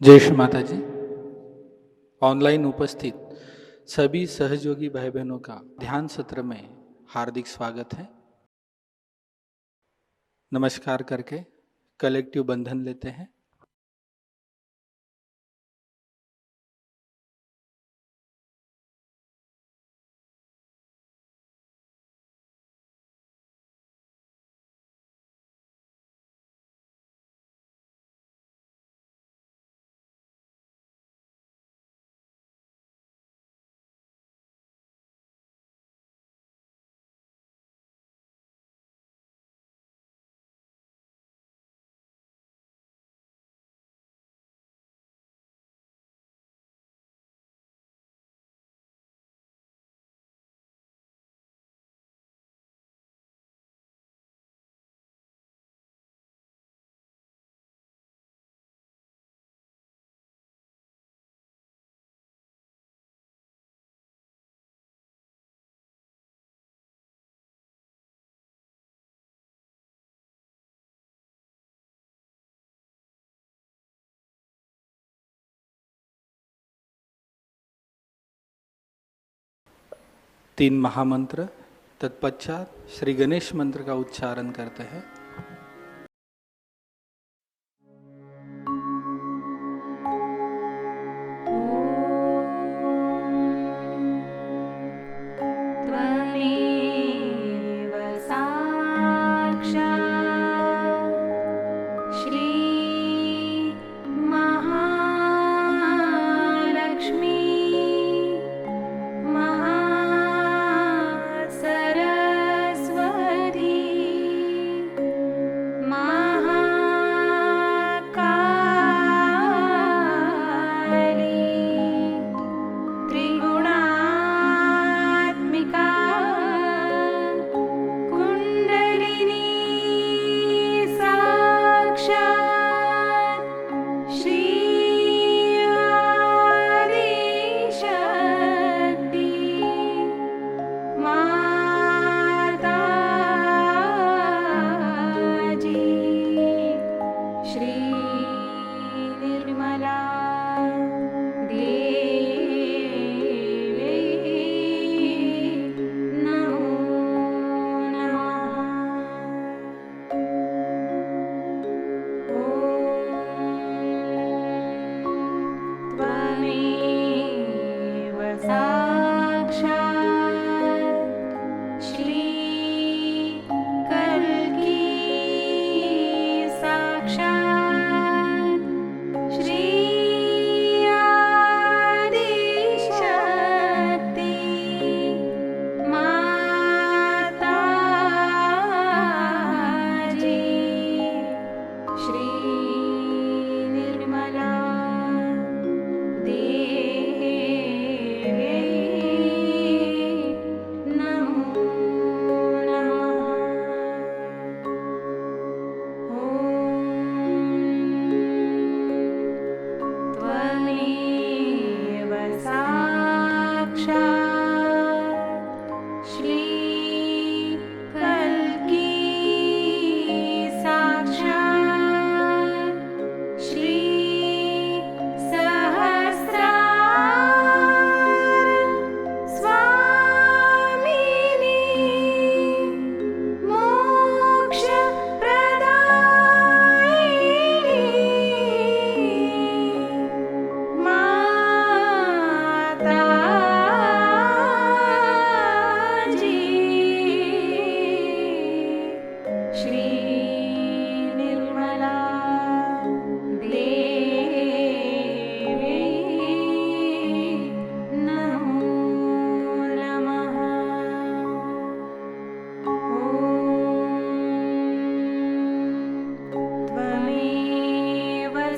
जय श्री माताजी। ऑनलाइन उपस्थित सभी सहयोगी भाई बहनों का ध्यान सत्र में हार्दिक स्वागत है। नमस्कार करके कलेक्टिव बंधन लेते हैं। तीन महामंत्र तत्पश्चात श्री गणेश मंत्र का उच्चारण करते हैं।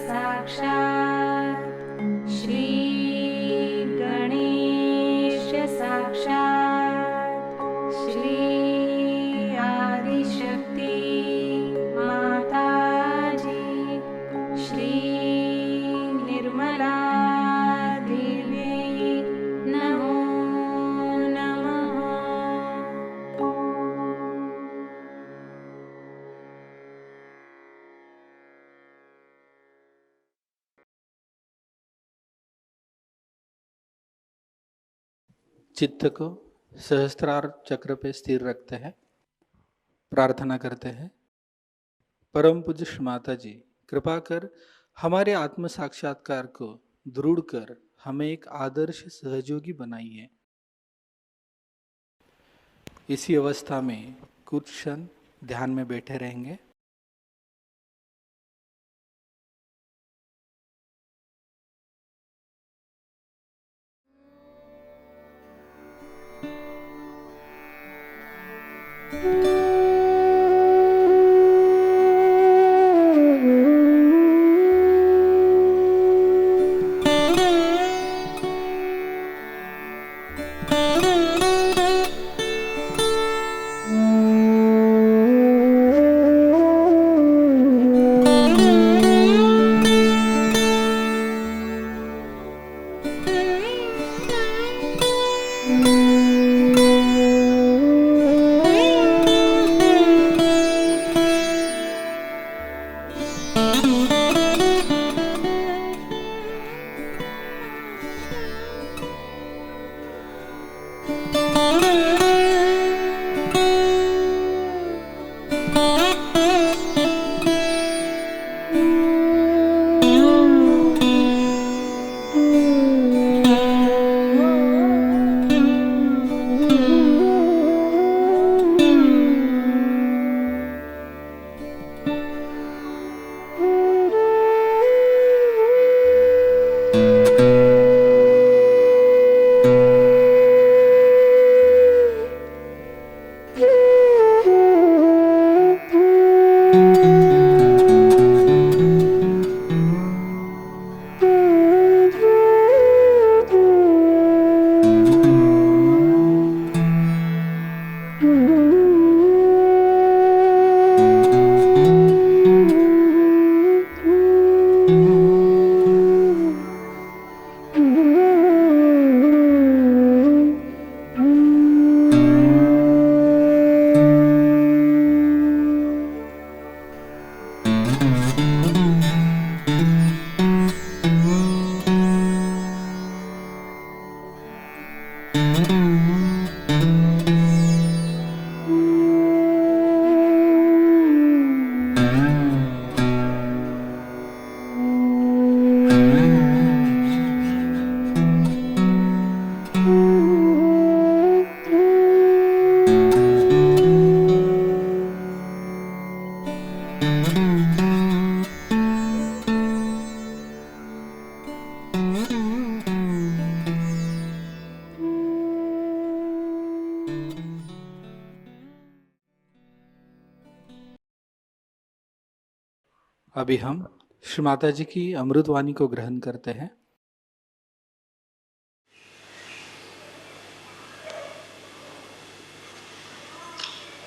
साक्षात् श्री गणेश चित्त को सहस्त्रार चक्र पे स्थिर रखते हैं, प्रार्थना करते हैं। परम पूज्य श्री माता जी, कृपा कर हमारे आत्म साक्षात्कार को दृढ़ कर हमें एक आदर्श सहयोगी बनाइए। इसी अवस्था में कुछ क्षण ध्यान में बैठे रहेंगे। अभी हम श्री माता जी की अमृतवाणी को ग्रहण करते हैं।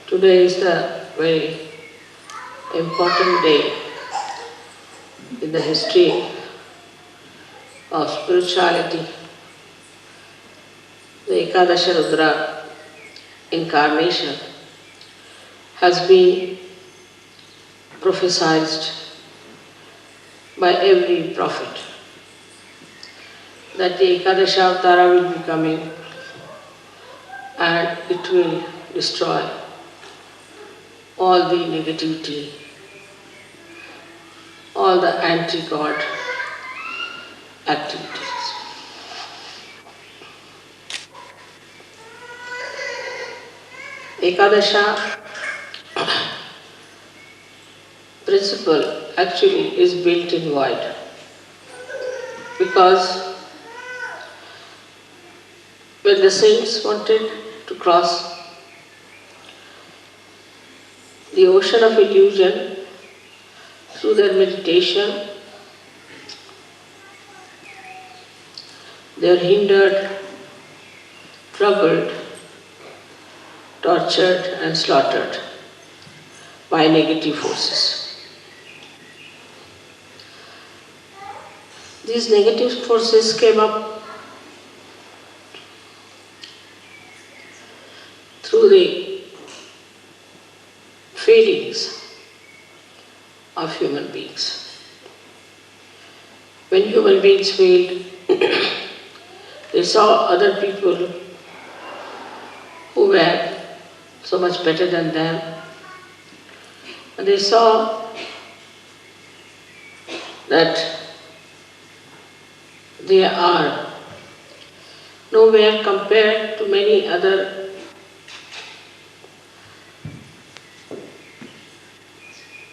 Today is a very important day in the history of spirituality. The Ekadasha Rudra incarnation has been prophesied by every prophet that the Ekadasha Avtara will be coming and it will destroy all the negativity, all the anti-God activities. Ekadasha principle actually is built in void, because when the saints wanted to cross the ocean of illusion through their meditation, they are hindered, troubled, tortured and slaughtered by negative forces. These negative forces came up through the feelings of human beings. When human beings failed, they saw other people who were so much better than them. And they saw that they are nowhere compared to many other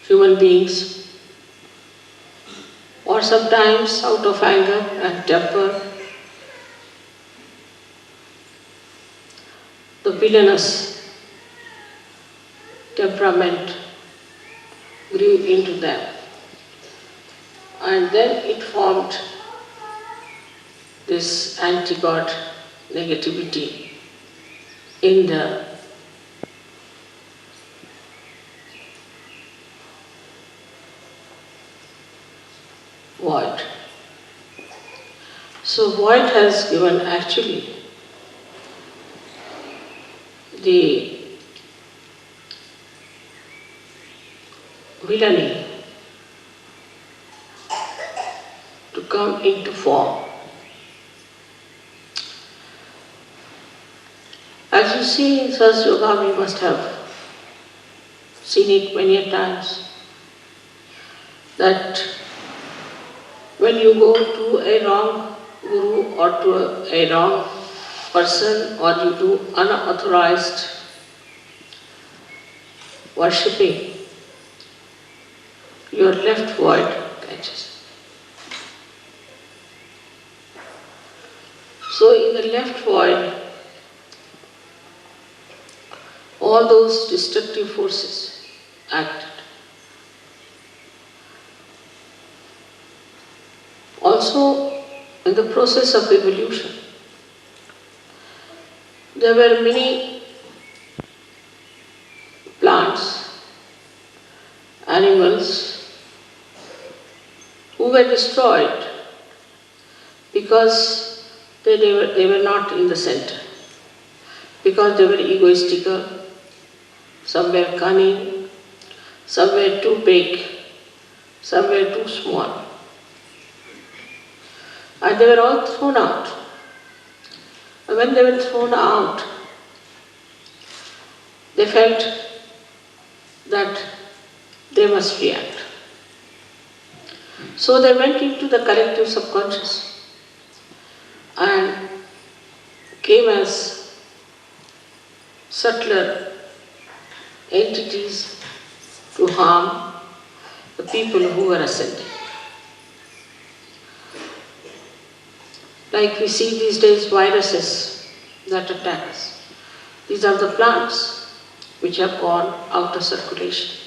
human beings, or sometimes out of anger and temper, the villainous temperament grew into them. And then it formed this anti-God negativity in the void. So void has given actually the villainy to come into form. As you see in Sahajayoga, we must have seen it many times, that when you go to a wrong guru or to a wrong person, or you do unauthorized worshipping, your left void catches. So in the left void, all those destructive forces acted. Also, in the process of evolution, there were many plants, animals who were destroyed because they were not in the center, because they were egoistical, some were cunning, some were too big, some were too small. And they were all thrown out. And when they were thrown out, they felt that they must react. So they went into the collective subconscious and came as subtler entities to harm the people who were ascending. Like we see these days viruses that attack us. These are the plants which have gone out of circulation.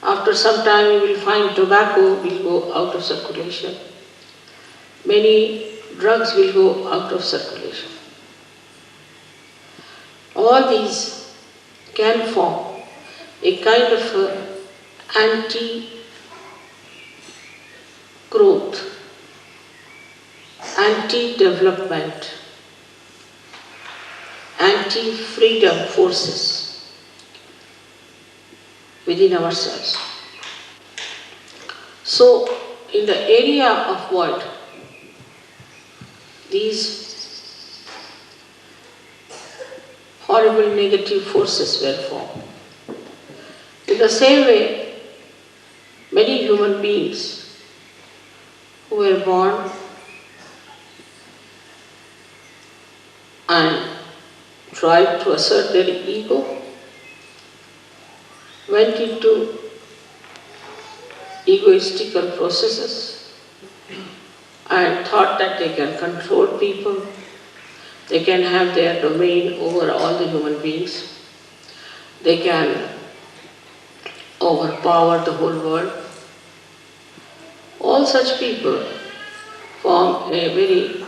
After some time you will find tobacco will go out of circulation. Many drugs will go out of circulation. All these can form a kind of anti-growth, anti-development, anti-freedom forces within ourselves. So, in the area of void, these horrible negative forces were formed. In the same way, many human beings who were born and tried to assert their ego went into egoistical processes and thought that they can control people, they can have their domain over all the human beings, they can overpower the whole world. All such people form a very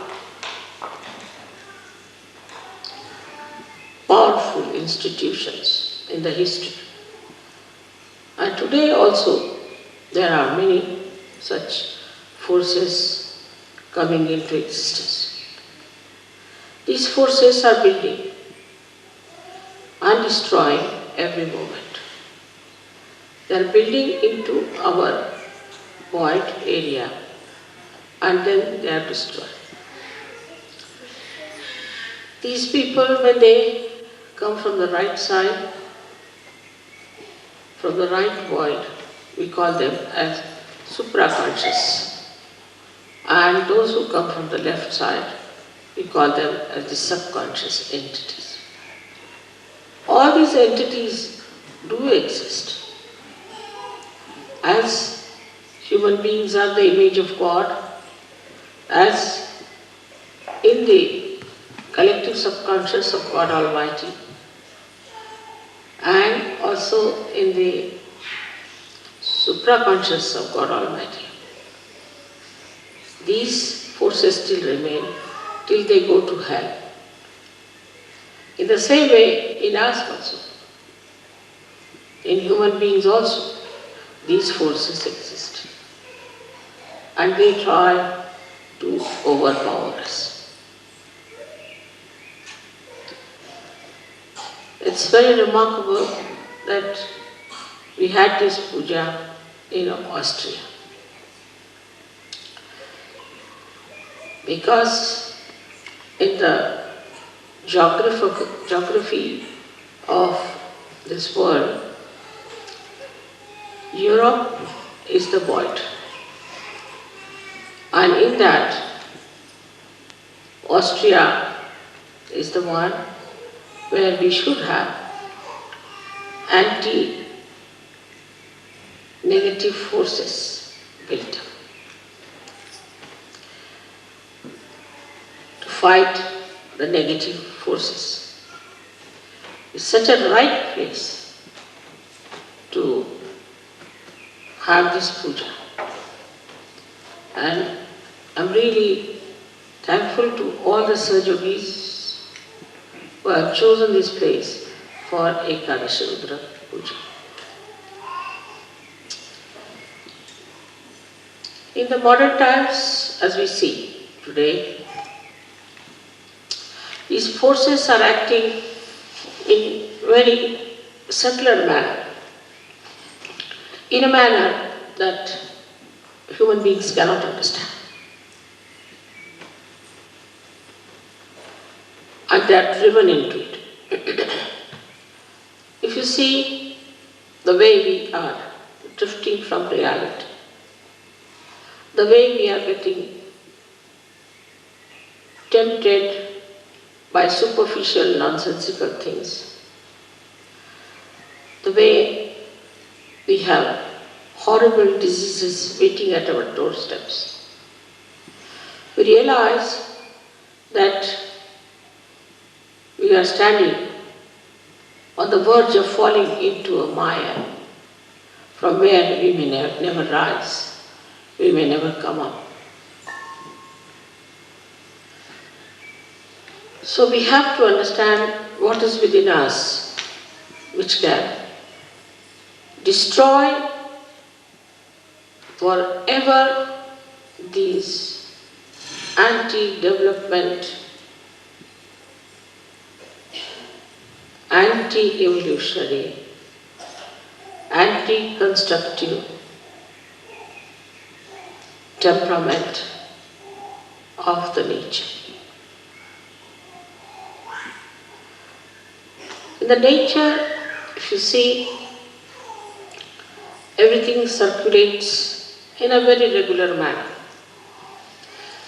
powerful institutions in the history. And today also there are many such forces coming into existence. These forces are building and destroying every moment. They are building into our void area and then they are destroyed. These people, when they come from the right side, from the right void, we call them as supraconscious. And those who come from the left side, we call them as the subconscious entities. All these entities do exist. As human beings are the image of God, as in the collective subconscious of God Almighty, and also in the supraconscious of God Almighty. These forces still remain till they go to hell. In the same way, in us also, in human beings also, these forces exist. And they try to overpower us. It's very remarkable that we had this puja in Austria. Because in the geography of this world, Europe is the void. And in that, Austria is the one where we should have anti-negative forces built up to fight the negative forces. It's such a right place to have this puja. And I'm really thankful to all the Sahajogis who have chosen this place for Ekadasha Rudra Puja. In the modern times, as we see today, these forces are acting in very subtler manner, in a manner that human beings cannot understand. And they are driven into it. If you see the way we are drifting from reality, the way we are getting tempted by superficial, nonsensical things, the way we have horrible diseases waiting at our doorsteps, we realize that we are standing on the verge of falling into a mire from where we may never rise, we may never come up. So we have to understand what is within us which can destroy forever these anti-development, anti-evolutionary, anti-constructive temperament of the nature. In the nature, if you see, everything circulates in a very regular manner.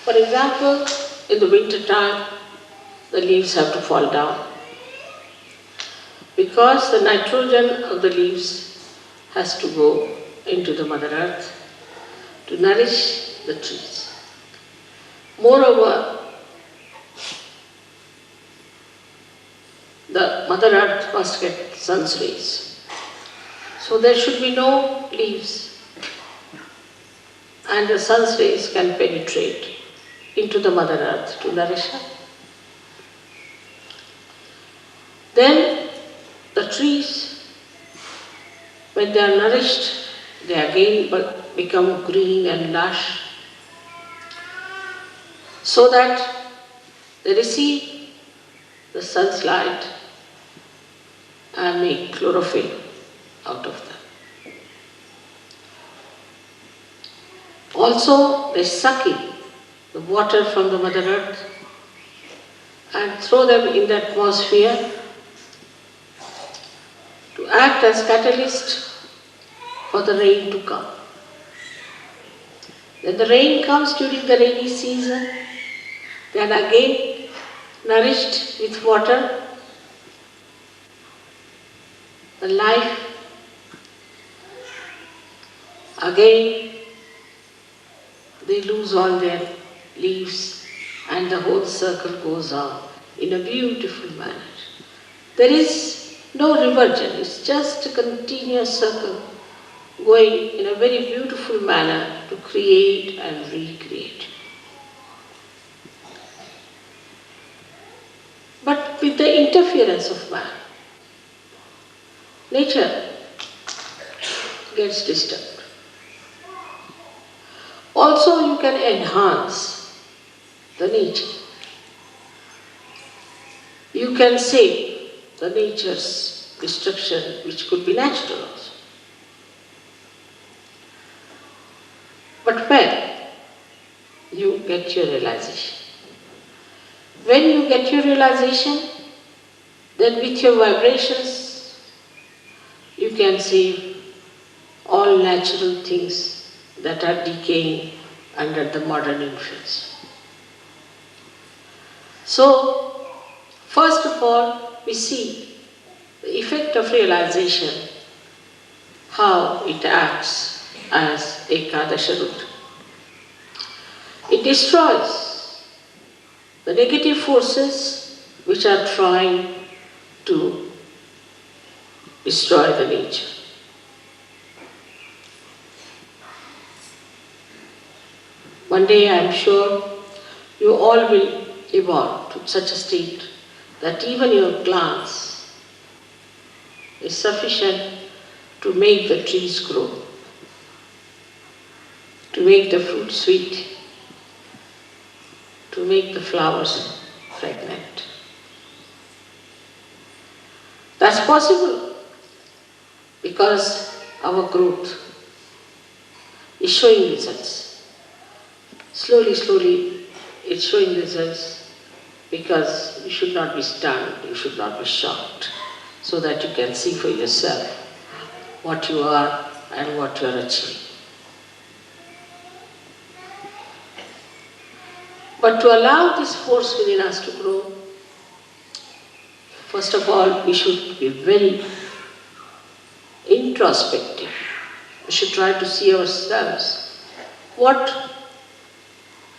For example, in the winter time, the leaves have to fall down because the nitrogen of the leaves has to go into the Mother Earth to nourish the trees. Moreover, the Mother Earth must get sun's rays. So there should be no leaves, and the sun's rays can penetrate into the Mother Earth to nourish her. Then the trees, when they are nourished, they again become green and lush, so that they receive the sun's light and make chlorophyll out of them. Also, they suck in the water from the Mother Earth and throw them in the atmosphere to act as catalyst for the rain to come. When the rain comes during the rainy season, then again nourished with water, the life again they lose all their leaves and the whole circle goes on in a beautiful manner. There is no reversion, it's just a continuous circle going in a very beautiful manner to create and recreate. But with the interference of man, nature gets disturbed. Also, you can enhance the nature. You can save the nature's destruction, which could be natural also. But when you get your realization, when you get your realization, then with your vibrations, you can save all natural things that are decaying under the modern influence. So, first of all, we see the effect of realization, how it acts as Ekadasha Rudra. It destroys the negative forces which are trying to destroy the nature. One day I am sure you all will evolve to such a state that even your glance is sufficient to make the trees grow, to make the fruit sweet, to make the flowers fragrant. That's possible because our growth is showing results. Slowly, slowly, it's showing results because you should not be stunned, you should not be shocked, so that you can see for yourself what you are and what you are achieving. But to allow this force within us to grow, first of all, we should be very introspective. We should try to see ourselves. What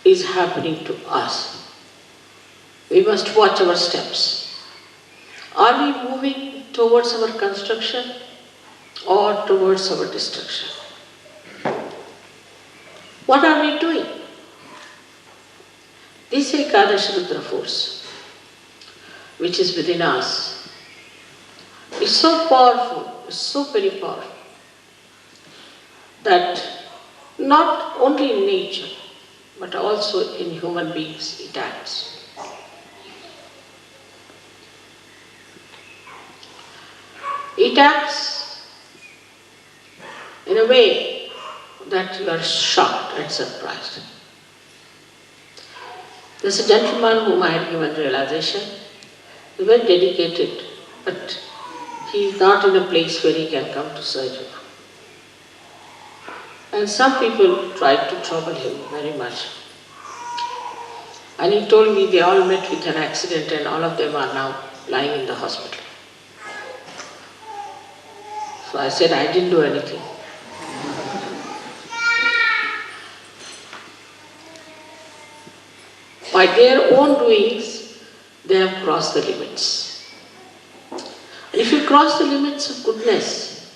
is happening to us? We must watch our steps. Are we moving towards our construction or towards our destruction? What are we doing? This Ekadasha Rudra force, which is within us, is so powerful, is so very powerful, that not only in nature, but also in human beings it acts. It acts in a way that you are shocked and surprised. There's a gentleman whom I had given realization. He's very dedicated, but he is not in a place where he can come to surgery. And some people tried to trouble him very much. And he told me they all met with an accident and all of them are now lying in the hospital. So I said, I didn't do anything. By their own doings, they have crossed the limits. And if you cross the limits of goodness,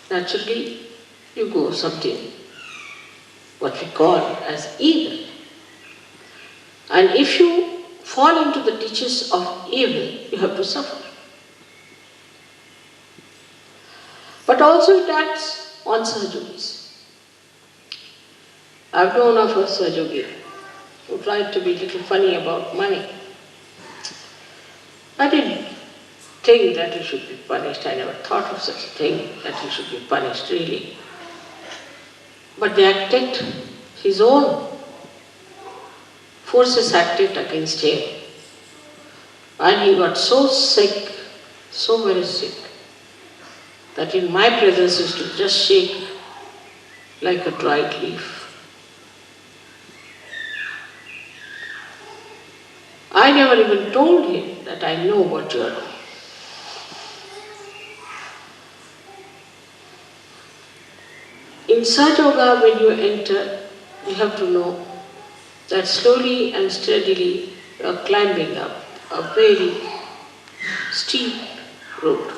naturally you go something, what we call as evil. And if you fall into the ditches of evil, you have to suffer. But also it acts on Sahajogis. I've known of a Sahajogi who tried to be a little funny about money. I didn't think that he should be punished. I never thought of such a thing, that he should be punished really. But they acted, his own forces acted against him. And he got so sick, so very sick. that in my presence used to just shake like a dried leaf. I never even told him that I know what you are doing. In Sahajayoga, when you enter, you have to know that slowly and steadily you are climbing up a very steep road,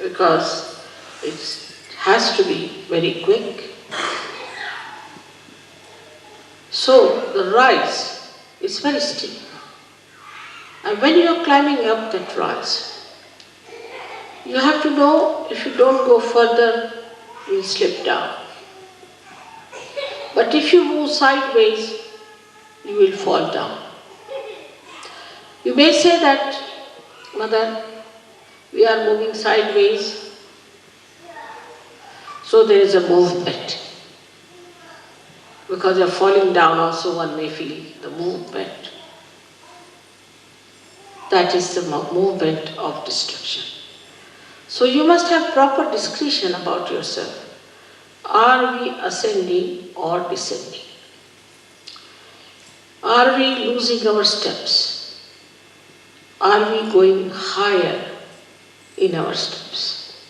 because it has to be very quick. So the rise is very steep. And when you are climbing up that rise, you have to know if you don't go further, you will slip down. But if you move sideways, you will fall down. You may say that, Mother, we are moving sideways, so there is a movement. Because you are falling down also, one may feel the movement. That is the movement of destruction. So you must have proper discretion about yourself. Are we ascending or descending? Are we losing our steps? Are we going higher in our steps?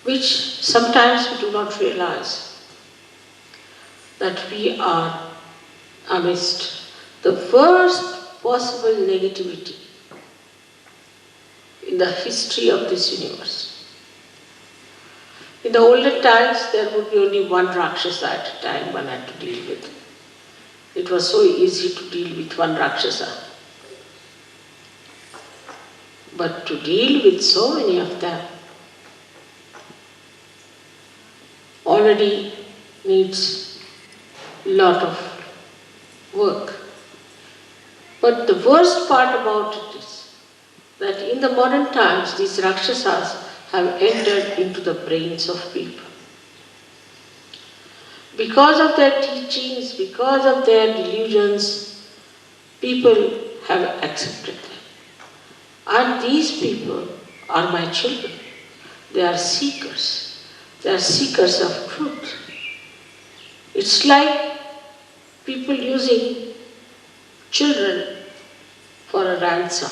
Which sometimes we do not realize that we are amidst the worst possible negativity in the history of this universe. In the olden times, there would be only one Rakshasa at a time one had to deal with. It was so easy to deal with one Rakshasa. But to deal with so many of them already needs a lot of work. But the worst part about it is that in the modern times, these Rakshasas have entered into the brains of people. Because of their teachings, because of their delusions, people have accepted them. And these people are my children. They are seekers. They are seekers of truth. It's like people using children for a ransom.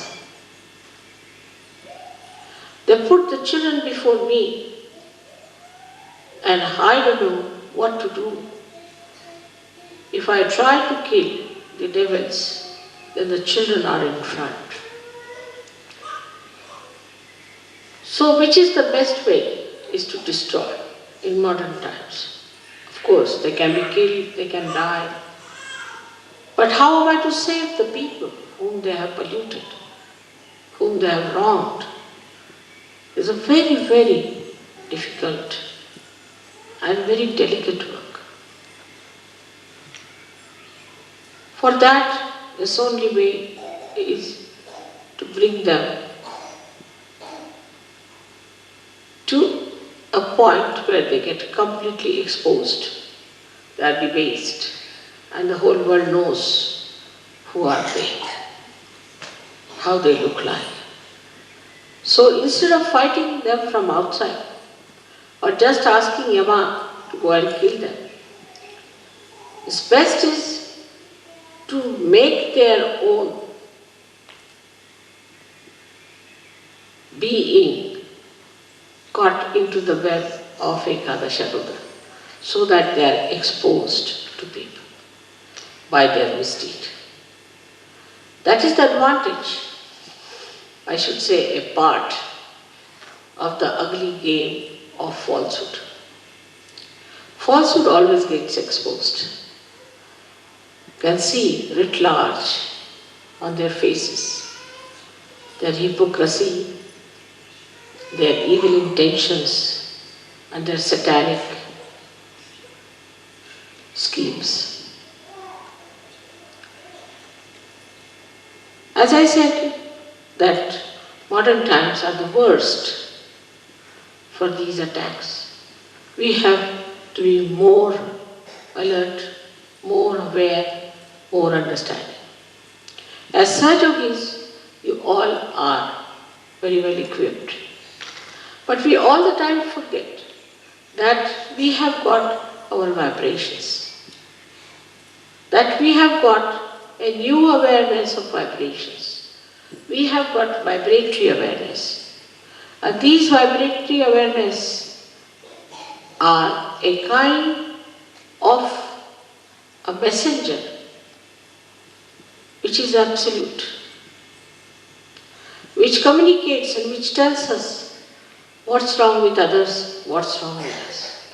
They put the children before me and I don't know what to do. If I try to kill the devils, then the children are in front. So which is the best way is to destroy in modern times. Of course, they can be killed, they can die. But how am I to save the people whom they have polluted, whom they have wronged? It's a very, very difficult and very delicate work. For that, the only way is to bring them to a point where they get completely exposed, they are debased, and the whole world knows who are they, how they look like. So instead of fighting them from outside, or just asking Yama to go and kill them, it's best is to make their own being caught into the web of Ekadasha Rudra, so that they are exposed to people by their misdeed. That is the advantage, I should say, a part of the ugly game of falsehood. Falsehood always gets exposed. You can see writ large on their faces their hypocrisy, their evil intentions, and their satanic schemes. As I said, that modern times are the worst for these attacks. We have to be more alert, more aware, more understanding. As Sahajogis, you all are very well equipped But we all the time forget that we have got our vibrations, that we have got a new awareness of vibrations. We have got vibratory awareness. And these vibratory awareness are a kind of a messenger which is absolute, which communicates and which tells us what's wrong with others, what's wrong with us.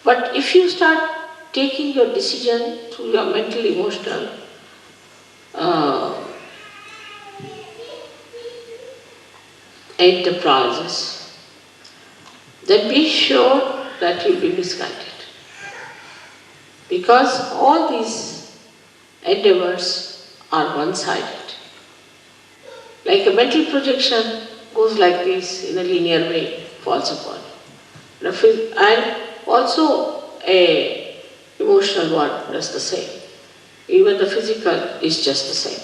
But if you start taking your decision through your mental, emotional enterprises, then be sure that you'll be misguided. Because all these endeavors are one-sided. Like a mental projection goes like this in a linear way, falls upon. And also a emotional one does the same. Even the physical is just the same.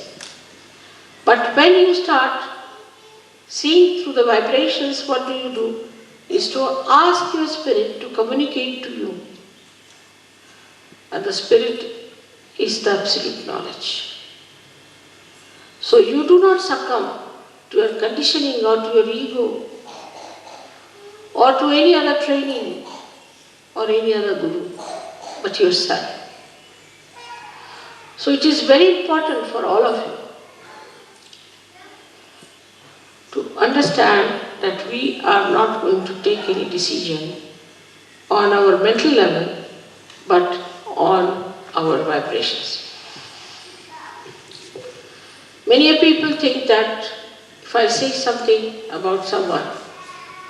But when you start seeing through the vibrations, what do? Is to ask your spirit to communicate to you. And the spirit is the absolute knowledge. So you do not succumb to your conditioning or to your ego or to any other training or any other guru, but yourself. So it is very important for all of you to understand that we are not going to take any decision on our mental level, but on our vibrations. Many people think that if I say something about someone,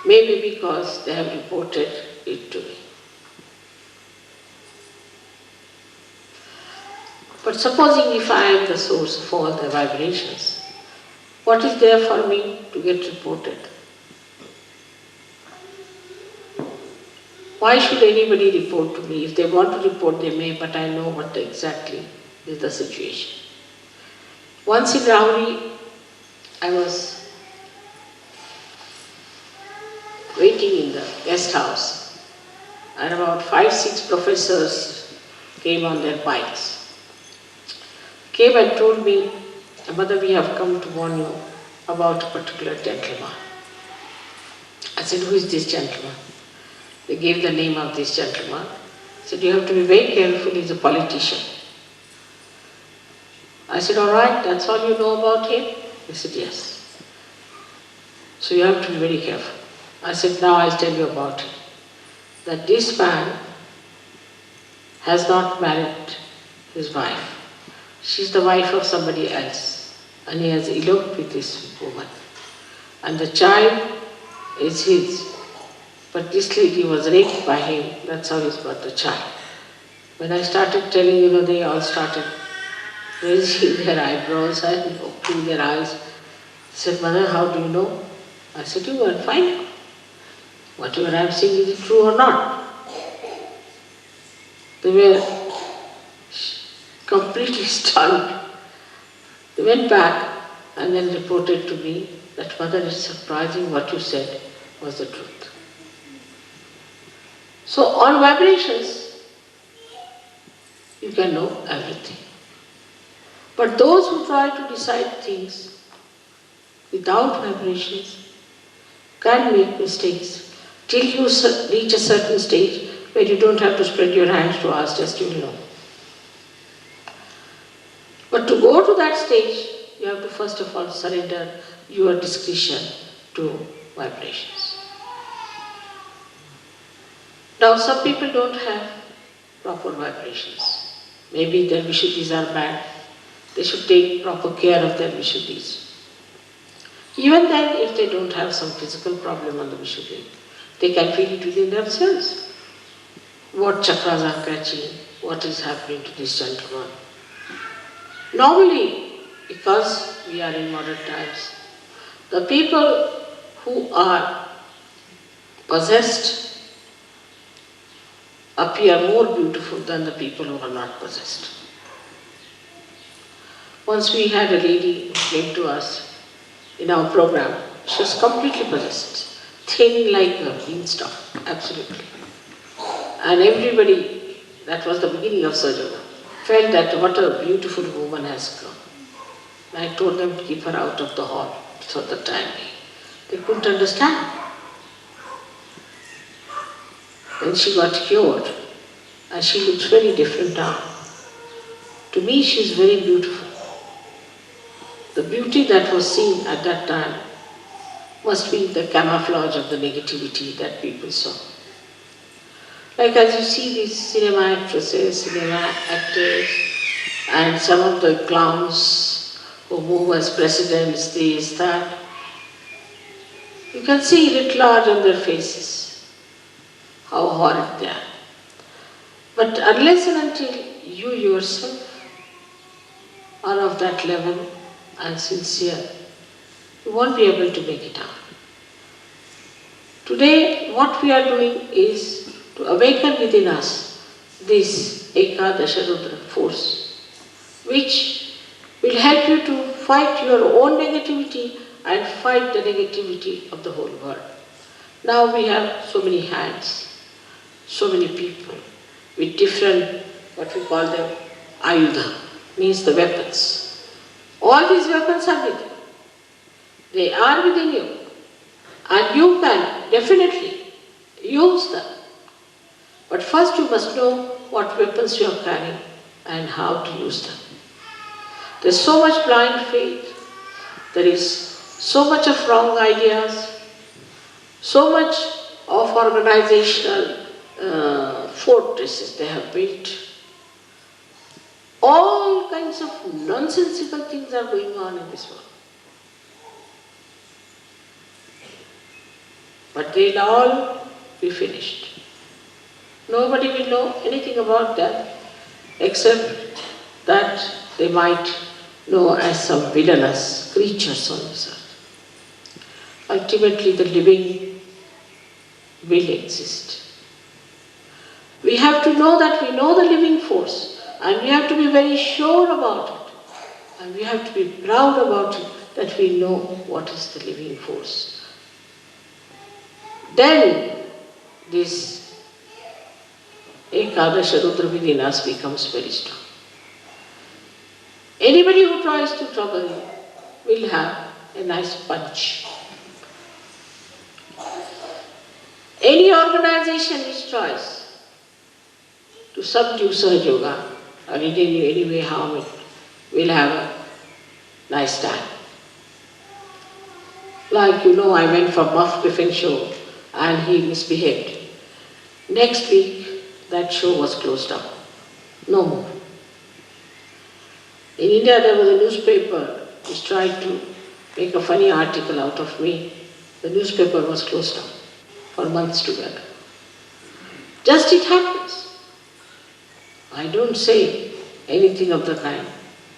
maybe because they have reported it to me. But supposing if I am the source of all the vibrations, what is there for me to get reported? Why should anybody report to me? If they want to report, they may, but I know what exactly is the situation. Once in Rauri, I was waiting in the guest house, and about 5-6 professors came on their bikes. Came and told me, "Mother, we have come to warn you about a particular gentleman." I said, "Who is this gentleman?" They gave the name of this gentleman. I said, "You have to be very careful, he's a politician." I said, "All right, that's all you know about him?" They said, "Yes." "So you have to be very careful." I said, "Now I'll tell you about him. That this man has not married his wife. She's the wife of somebody else, and he has eloped with this woman. And the child is his. But this lady was raped by him, that's how he's got the child." When I started telling, they all started raising their eyebrows and opening their eyes. They said, "Mother, how do you know?" I said, "You go and find out. Whatever I'm saying, is it true or not?" They were completely stunned. They went back and then reported to me that, "Mother, it's surprising what you said was the truth." So on vibrations, you can know everything. But those who try to decide things without vibrations can make mistakes till you reach a certain stage where you don't have to spread your hands to ask, just you know. But to go to that stage, you have to first of all surrender your discretion to vibrations. Now some people don't have proper vibrations. Maybe their Vishuddhis are bad. They should take proper care of their Vishuddhis. Even then, if they don't have some physical problem on the Vishuddhi, they can feel it within themselves. What chakras are catching, what is happening to this gentleman. Normally, because we are in modern times, the people who are possessed appear more beautiful than the people who are not possessed. Once we had a lady who came to us in our program. She was completely possessed. thin like a beanstalk, absolutely. And everybody, that was the beginning of Sahajayoga, felt that what a beautiful woman has come. And I told them to keep her out of the hall for the time being. They couldn't understand. Then she got cured, and she looks very different now. To me, she is very beautiful. The beauty that was seen at that time must be the camouflage of the negativity that people saw. Like as you see these cinema actresses, cinema actors, and some of the clowns who move as presidents, this, that, you can see it large on their faces, how horrid they are. But unless and until you yourself are of that level and sincere, you won't be able to make it out. Today, what we are doing is to awaken within us this Ekadasha Rudra force, which will help you to fight your own negativity and fight the negativity of the whole world. Now we have so many hands, so many people with different, what we call them, ayudha, means the weapons. All these weapons are with you. They are within you. And you can definitely use them. But first you must know what weapons you are carrying and how to use them. There is so much blind faith. There is so much of wrong ideas. So much of organizational fortresses they have built. All kinds of nonsensical things are going on in this world. But they'll all be finished. Nobody will know anything about them except that they might know as some villainous creatures on this earth. Ultimately, the living will exist. We have to know that we know the living force, and we have to be very sure about it. And we have to be proud about it, that we know what is the living force. Then this Ekadasha Rudra within us becomes very strong. Anybody who tries to trouble you will have a nice punch. Any organization which tries to subdue Sahajayoga or in any way harm it will have a nice time. Like I went for Muff Griffin show and he misbehaved. Next week, that show was closed down. No more. In India, there was a newspaper which tried to make a funny article out of me. The newspaper was closed down for months together. Just it happens. I don't say anything of the kind.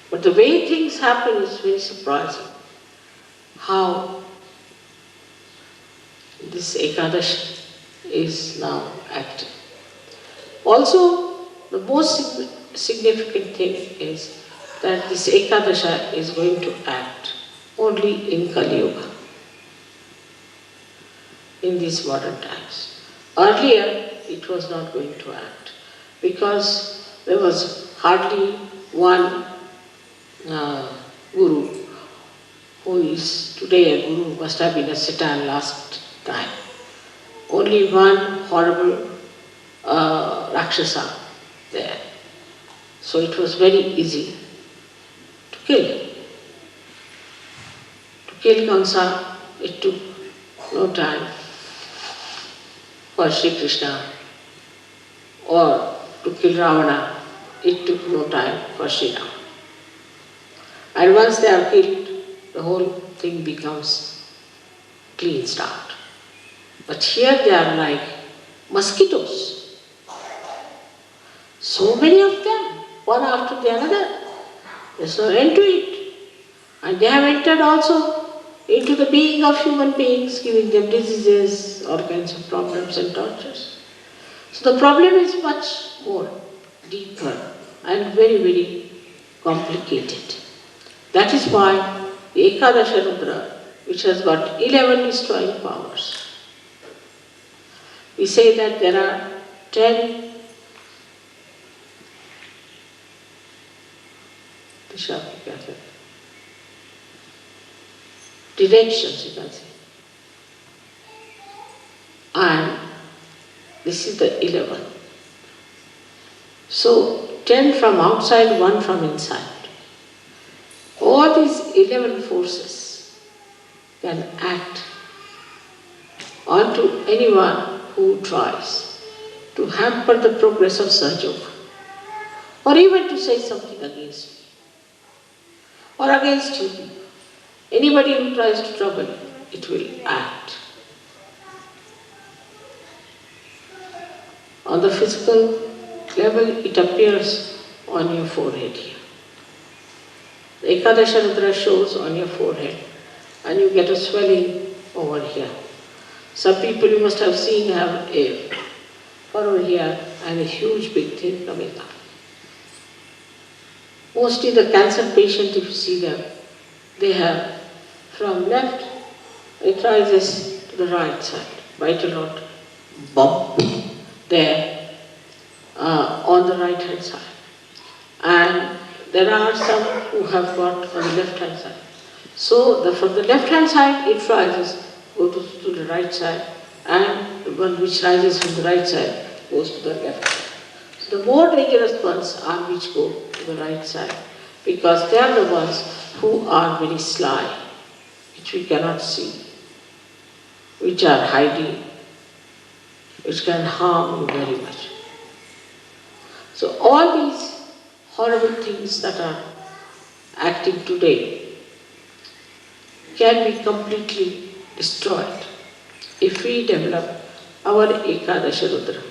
But the way things happen is very surprising. How this Ekadasha is now active. Also, the most significant thing is that this Ekadasha is going to act only in Kali Yuga, in these modern times. Earlier, it was not going to act because there was hardly one guru who is today a guru, must have been a Satan last time. Only one horrible Rakshasa there. So it was very easy to kill. To kill Kamsa, it took no time for Shri Krishna, or to kill Ravana, it took no time for Shri Ram. And once they are killed, the whole thing becomes clean start. But here they are like mosquitoes. So many of them, one after the other. There's no end to it. And they have entered also into the being of human beings, giving them diseases, all kinds of problems and tortures. So the problem is much more deeper and very, very complicated. That is why the Ekadasha Rudra, which has got 11 destroying powers, We say that there are 10 directions, you can say. And this is the 11th. So 10 from outside, 1 from inside. All these 11 forces can act onto anyone who tries to hamper the progress of Sahajayoga, or even to say something against me, or against you. Anybody who tries to trouble you, it will act. On the physical level, it appears on your forehead here. The Ekadasha Rudra shows on your forehead, and you get a swelling over here. Some people you must have seen have a furrow here and a huge big thing coming up. Mostly the cancer patient, if you see them, they have from left, it rises to the right side, vital rod bump there on the right hand side. And there are some who have got on the left hand side. So from the left hand side it rises, goes to the right side, and the one which rises from the right side goes to the left side. So the more dangerous ones are which go to the right side, because they are the ones who are very sly, which we cannot see, which are hiding, which can harm you very much. So all these horrible things that are acting today can be completely destroyed if we develop our Ekadasha Rudra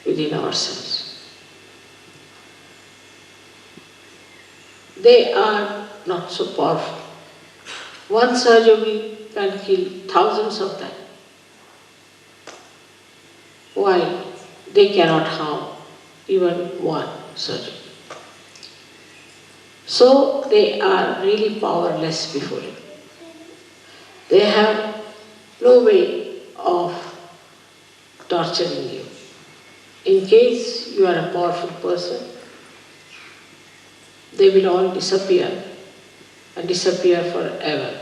within ourselves. They are not so powerful. One Sahajayogi can kill thousands of them. Why? They cannot harm even one Sahajayogi. So they are really powerless before him. They have no way of torturing you. In case you are a powerful person, they will all disappear and disappear forever.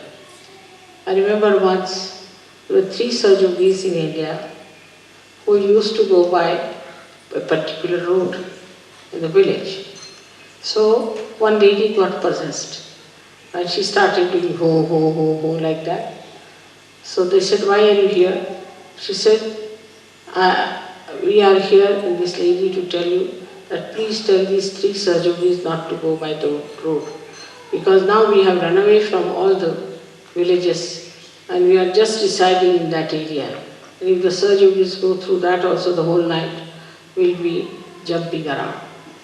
I remember once there were 3 Sahajogis in India who used to go by a particular road in the village. So one lady got possessed and she started doing ho, ho, ho, ho like that. So they said, "Why are you here?" She said, "We are here in this lady to tell you that please tell these 3 Sahajogis not to go by the road. Because now we have run away from all the villages and we are just residing in that area. And if the Sahajogis go through that also, the whole night will be jumping around.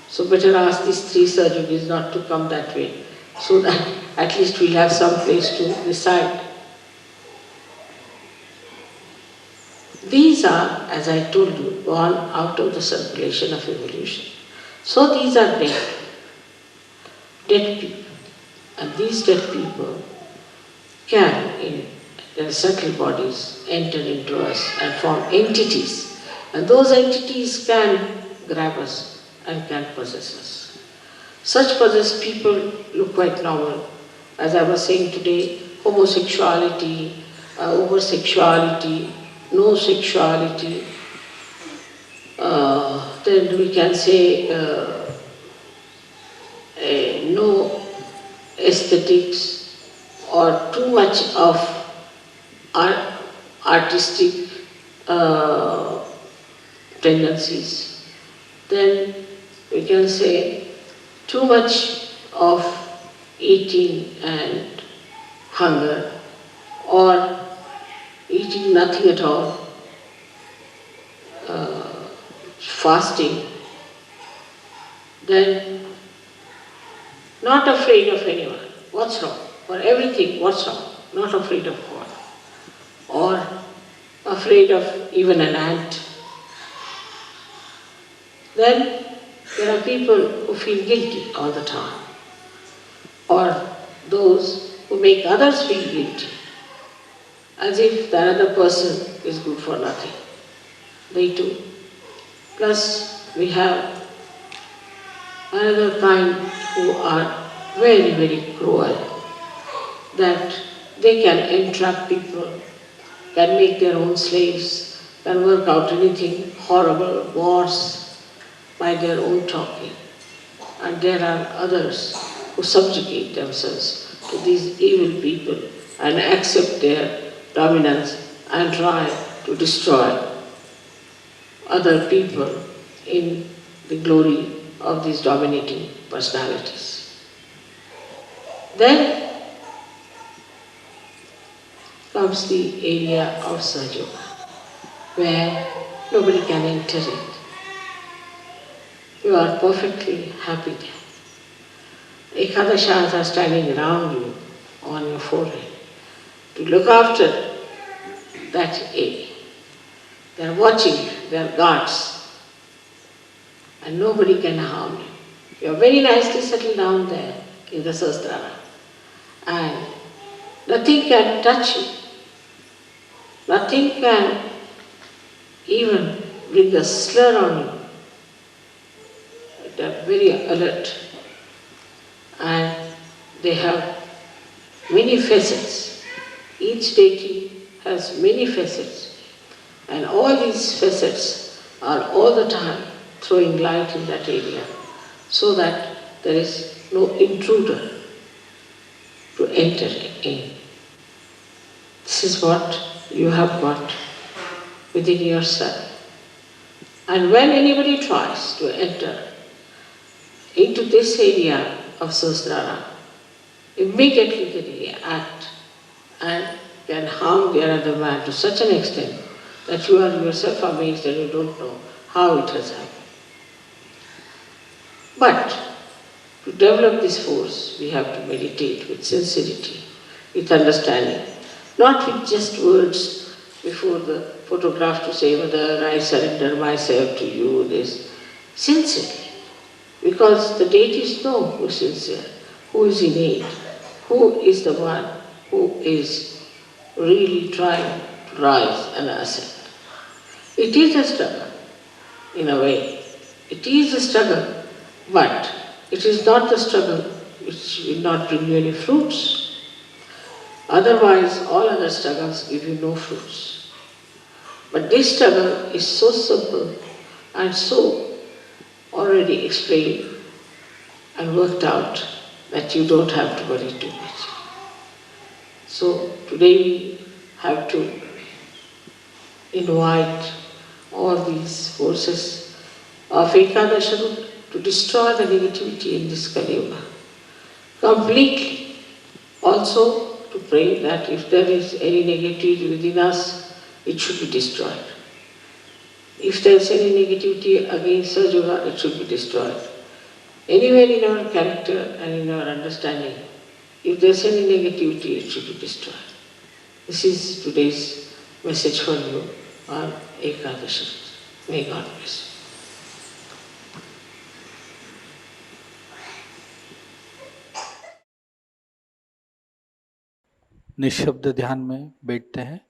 So better ask these 3 Sahajogis not to come that way, so that at least we'll have some place to reside." These are, as I told you, gone out of the circulation of evolution. So these are dead people. And these dead people can, in their subtle bodies, enter into us and form entities. And those entities can grab us and can possess us. Such possessed people look quite normal. As I was saying today, homosexuality, over-sexuality, no sexuality, then we can say no aesthetics or too much of artistic tendencies. Then we can say too much of eating and hunger, or eating nothing at all, fasting, then not afraid of anyone. What's wrong? For everything, what's wrong? Not afraid of God. Or afraid of even an ant. Then there are people who feel guilty all the time. Or those who make others feel guilty, as if the other person is good for nothing. they too. Plus we have another kind who are very, very cruel, that they can entrap people, can make their own slaves, can work out anything horrible, wars by their own talking. And there are others who subjugate themselves to these evil people and accept their dominance and try to destroy other people in the glory of these dominating personalities. Then comes the area of Sahajayoga, where nobody can enter it. You are perfectly happy there. Ekadashas are standing around you on your forehead to look after that area. They are watching, they are guards, and nobody can harm you. You are very nicely settled down there in the Sahasrara, and nothing can touch you. Nothing can even bring a slur on you. They are very alert, and they have many facets. Each deity has many facets, and all these facets are all the time throwing light in that area so that there is no intruder to enter in. This is what you have got within yourself. And when anybody tries to enter into this area of Sahasrara, immediately they react and can harm the other man to such an extent that you are yourself amazed and you don't know how it has happened. But to develop this force, we have to meditate with sincerity, with understanding, not with just words before the photograph to say, Mother, I surrender myself to you, this. Sincerely, because the deities know who is sincere, who is innate, who is the one who is really trying to rise and ascend. It is a struggle, in a way. It is a struggle, but it is not the struggle which will not bring you any fruits. Otherwise, all other struggles give you no fruits. But this struggle is so simple and so already explained and worked out that you don't have to worry too much. So today we have to invite all these forces of Ekadasha to destroy the negativity in this Kali Yuga completely. Also to pray that if there is any negativity within us, it should be destroyed. If there is any negativity against Sahajayoga, it should be destroyed. Anywhere in our character and in our understanding, if there is any negativity, it should be destroyed. This is today's message for you on Ekadasha. May God bless you. निःशब्द ध्यान में बैठते हैं।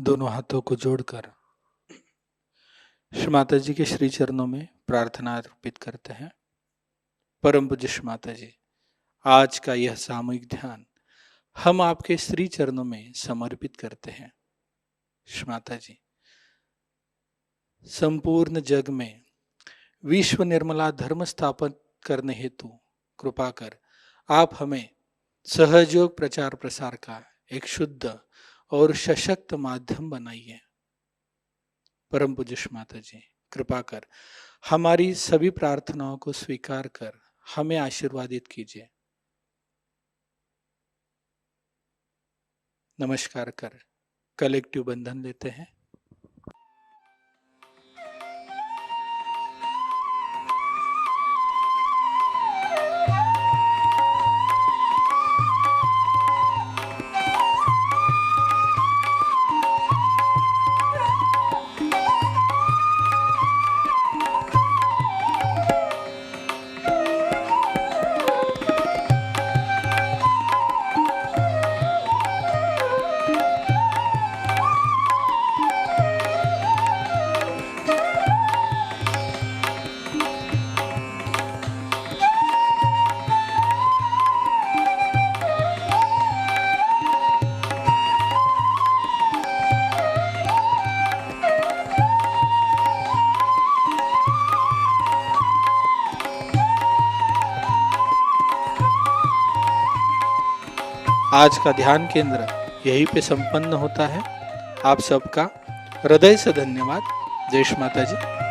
दोनों हाथों को जोड़कर श्री माता जी के श्री चरणों में प्रार्थना अर्पित करते हैं। परम पूज्य श्री माता जी, आज का यह सामूहिक ध्यान हम आपके श्री चरणों में समर्पित करते हैं। श्री माता जी, संपूर्ण जग में विश्व निर्मला धर्म स्थापन करने हेतु कृपा कर आप हमें सहयोग प्रचार प्रसार का एक शुद्ध और सशक्त माध्यम बनाइए। परम पूज्य श्री माता जी, कृपा कर हमारी सभी प्रार्थनाओं को स्वीकार कर हमें आशीर्वादित कीजिए। नमस्कार कर कलेक्टिव बंधन लेते हैं। आज का ध्यान केंद्र यहीं पे संपन्न होता है। आप सबका हृदय से धन्यवाद। जय श्री माता जी।